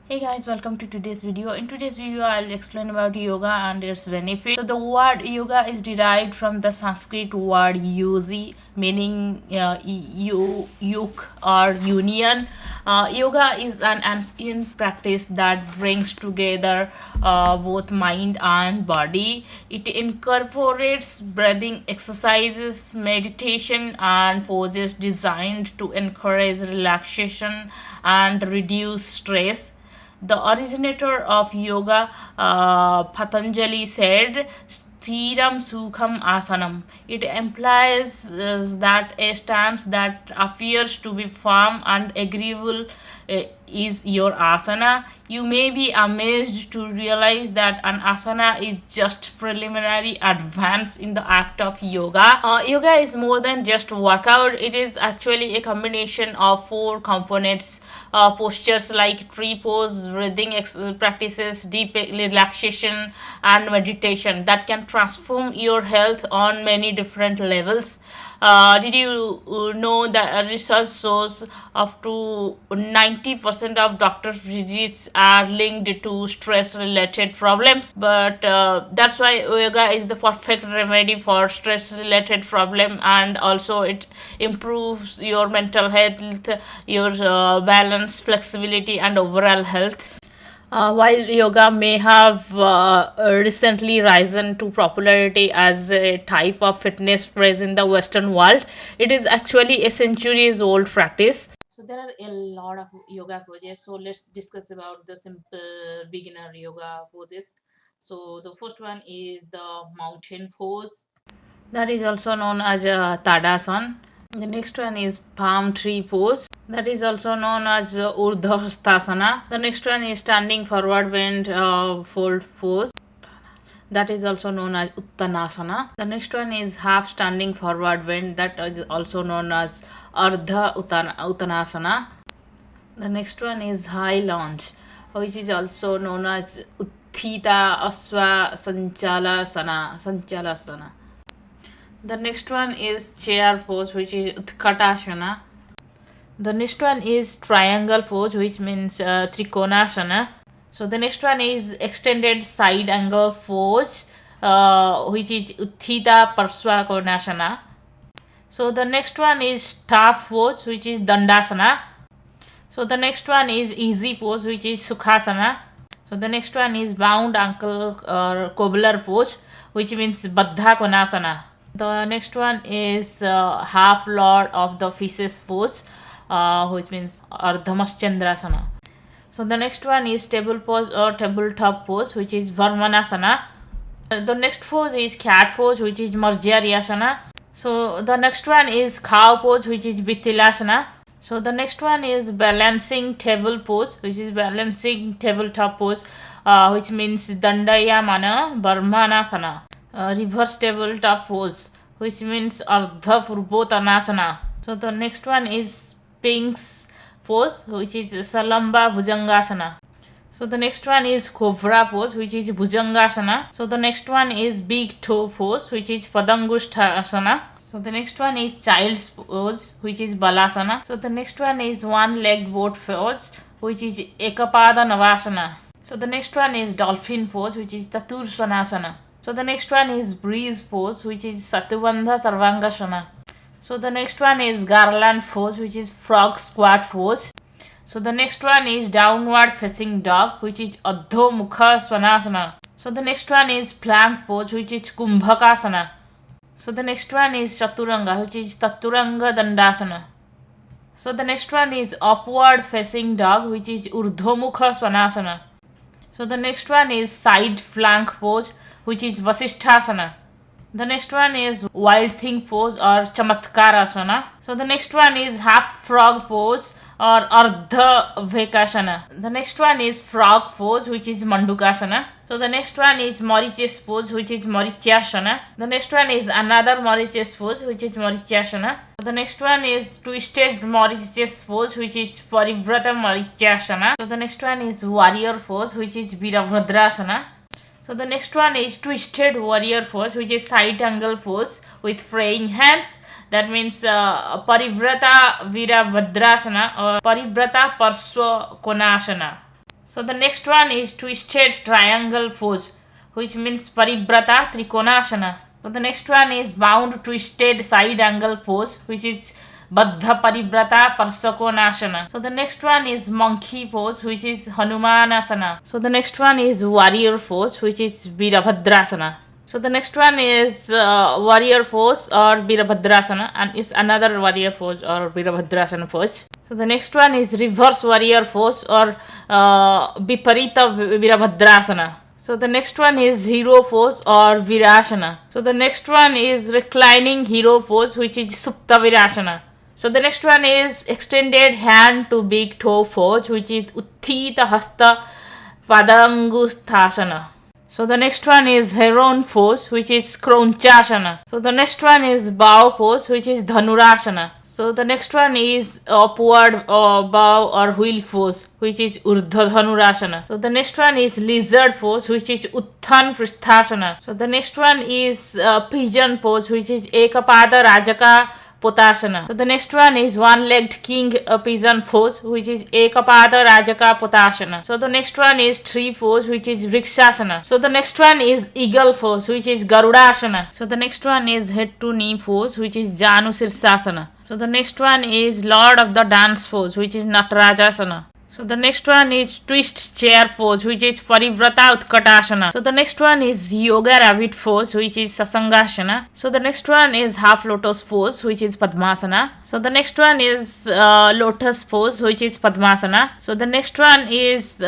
Hey guys, welcome to today's video. In today's video, I'll explain about yoga and its benefits. So the word yoga is derived from the Sanskrit word yogi, meaning yoke or union. Yoga is an ancient practice that brings together both mind and body. It incorporates breathing exercises, meditation, and poses designed to encourage relaxation and reduce stress. The originator of yoga, Patanjali, said, Sthiram Sukham Asanam. It implies that a stance that appears to be firm and agreeable is your asana. You may be amazed to realize that an asana is just preliminary advance in the act of yoga. Yoga is more than just workout. It is actually a combination of four components: postures like tree pose, breathing practices, deep relaxation, and meditation that can transform your health on many different levels. Did you know that research shows up to 90% of doctor visits are linked to stress related problems? But that's why yoga is the perfect remedy for stress related problem, and also it improves your mental health, your balance, flexibility, and overall health. While yoga may have recently risen to popularity as a type of fitness phrase in the Western world, it is actually a centuries old practice. So there are a lot of yoga poses. So let's discuss about the simple beginner yoga poses. So the first one is the mountain pose. That is also known as Tadasana. The next one is palm tree pose. That is also known as Urdhva. The next one is standing forward bend fold pose. That is also known as Uttanasana. The next one is half standing forward bend. That is also known as Uttanasana. The next one is high lunge, which is also known as Utthita Aswa Sanchalasana. The next one is chair pose, which is Utkatasana. The next one is triangle pose, which means Trikonasana. So the next one is extended side angle pose, which is Utthita Parsvakonasana. So the next one is staff pose, which is Dandasana. So the next one is easy pose, which is Sukhasana. So the next one is bound ankle or cobbler pose, which means Baddha Konasana. The next one is half lord of the fishes pose, which means Ardhamaschandrasana. So the next one is table pose or tabletop pose, which is Varmanasana. The next pose is cat pose, which is Marjaryasana. So the next one is cow pose, which is Bithilasana. So the next one is balancing table pose, which is balancing tabletop pose, which means Dandayamana Brahmanasana. Reverse tabletop pose, which means Ardha Purbotanasana. So the next one is Sphinx pose, which is Salamba Bhujangasana. So the next one is Cobra pose, which is Bhujangasana. So the next one is Big Toe pose, which is Padangushthasana. So the next one is Child's pose, which is Balasana. So the next one is one-legged boat pose, which is Ekapada Navasana. So the next one is Dolphin pose, which is Tatursanasana. So the next one is breeze pose, which is Satuvandha Sarvangasana. So the next one is garland pose, which is frog squat pose. So the next one is downward facing dog, which is Adho Mukha Svanasana. So the next one is plank pose, which is Kumbhakasana. So the next one is Chaturanga, which is Taturanga Dandasana. So the next one is upward facing dog, which is Urdhomukha Svanasana. So the next one is side flank pose, which is Vasishthasana. The next one is wild thing pose or Chamatkarasana. So the next one is half frog pose or Ardha Vekasana. The next one is frog pose, which is Mandukasana. So the next one is Mauriches pose, which is Mauritiasana. The next one is another Mauriches pose, which is Mauritiasana. The next one is twisted Mauriches pose, which is Parivrata Mauritiasana. So the next one is warrior pose, which is Virabhadrasana. So the next one is twisted warrior pose, which is side angle pose with fraying hands. That means Parivrata Virabhadrasana or Parivrata Parsva Konasana. So the next one is twisted triangle pose, which means Parivrata Trikonasana. So the next one is bound twisted side angle pose, which is Baddha Parivrata Parsakonasana. So the next one is monkey pose, which is Hanumanasana. So the next one is warrior pose, which is Virabhadrasana. So the next one is warrior pose or Virabhadrasana, and is another warrior pose or Virabhadrasana pose. So the next one is reverse warrior pose or Viparita Virabhadrasana. So the next one is hero pose or Virasana. So the next one is reclining hero pose, which is Supta Virasana. So the next one is extended hand to big toe pose, which is Utthita Hasta Padangusthasana. So the next one is heron pose, which is Kronchasana. So the next one is bow pose, which is Dhanurasana. So the next one is upward bow or wheel pose, which is Urdhva Dhanurasana. So the next one is lizard pose, which is Utthan Prasthasana. So the next one is pigeon pose, which is Ekapada Rajaka Potasana. So the next one is one-legged king pigeon pose, which is Ekapada Rajaka Potasana. So the next one is tree pose, which is Vrikshasana. So the next one is eagle pose, which is Garudasana. So the next one is head to knee pose, which is Janu Sirsasana. So the next one is Lord of the Dance pose, which is Natarajasana. So the next one is twist chair pose, which is Parivrata Utkatasana. So the next one is yoga rabbit pose, which is Sasangasana. So the next one is half lotus pose, which is Padmasana. So the next one is lotus pose, which is Padmasana. So the next one is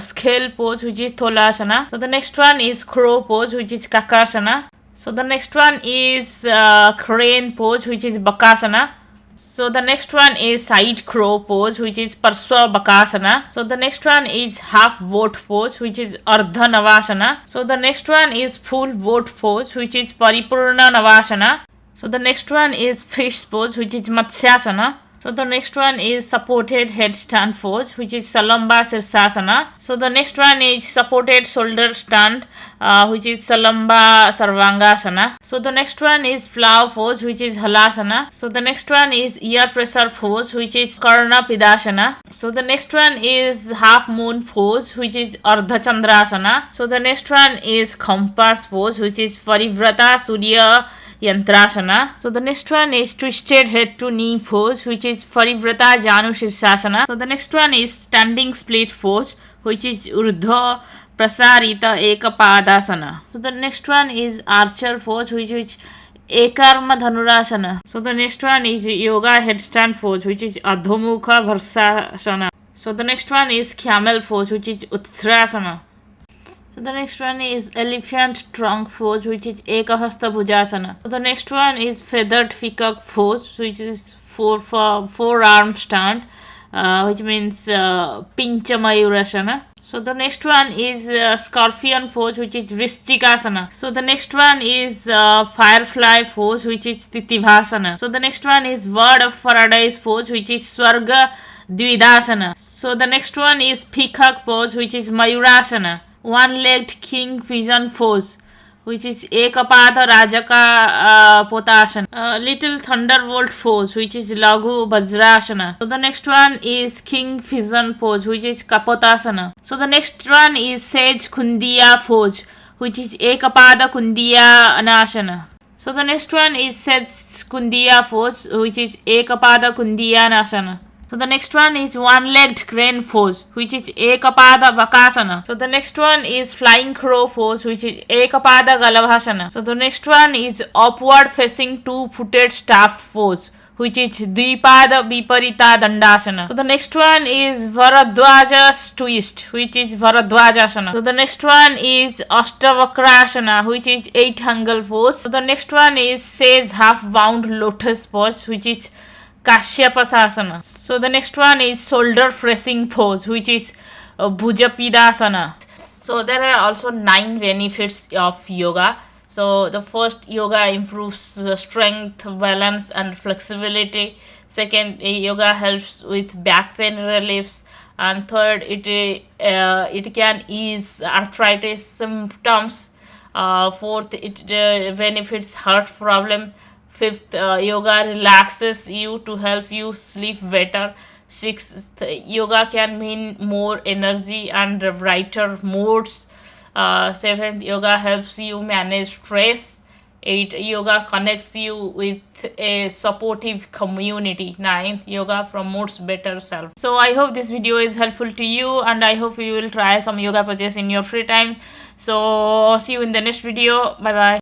scale pose, which is Tholasana. So the next one is crow pose, which is Kakasana. So the next one is crane pose, which is Bakasana. So the next one is side crow pose, which is Parsva Bakasana. So the next one is half boat pose, which is Ardha Navasana. So the next one is full boat pose, which is Paripurna Navasana. So the next one is fish pose, which is Matsyasana. So the next one is supported headstand pose, which is Salamba Sirsasana. So the next one is supported shoulder stand, which is Salamba Sarvangasana. So the next one is plow pose, which is Halasana. So the next one is ear pressure pose, which is Karna Pidasana. So the next one is half moon pose, which is Ardha Chandrasana. So the next one is compass pose, which is Parivrata Surya Yantrasana. So the next one is twisted head to knee pose, which is Parivrata Janu Shirsasana. So the next one is standing split pose, which is Urdhva Prasarita Ekapadasana. So the next one is archer pose, which is Ekarma Dhanurasana. So the next one is yoga headstand pose, which is Adhomukha Bharsasana. So the next one is camel pose, which is Uttrasana. So the next one is elephant trunk pose, which is Ekahasta Bhujasana. So the next one is feathered peacock pose, which is four-arm stand, which means Pincha Mayurasana. So the next one is scorpion pose, which is Vrishchikasana. So the next one is firefly pose, which is Titivasana. So the next one is bird of paradise pose, which is Swarga Dvidasana. So the next one is peacock pose, which is Mayurasana. One-legged king pigeon pose, which is Ekapada Rajaka Potasana. Little thunderbolt pose, which is Laghu Vajrasana. So the next one is king pigeon pose, which is Kapotasana. So the next one is sage Kundiya pose, which is Ekapada Kundiya Anasana. So the next one is sage Kundiya pose, which is Ekapada Kundiya Anasana. So the next one is one-legged crane pose, which is Ekapada Bakasana. So the next one is flying crow pose, which is Ekapada Galavasana. So the next one is upward facing two-footed staff pose, which is Dvipada Viparita Dandasana. So the next one is Bharadwaja's twist, which is Bharadwajasana. So the next one is Ashtavakrasana, which is 8-angle pose. So the next one is sage half-bound lotus pose, which is Kashyapasasana. So the next one is shoulder pressing pose, which is Bhujapidasana. So there are also 9 benefits of yoga. So the first, yoga improves strength, balance and flexibility. Second, yoga helps with back pain reliefs. And third, it can ease arthritis symptoms. Fourth, it benefits heart problem. Fifth, yoga relaxes you to help you sleep better. Sixth, yoga can mean more energy and brighter moods. Seventh, yoga helps you manage stress. 8, yoga connects you with a supportive community. 9th, yoga promotes better self. So I hope this video is helpful to you, and I hope you will try some yoga poses in your free time. So see you in the next video. Bye bye.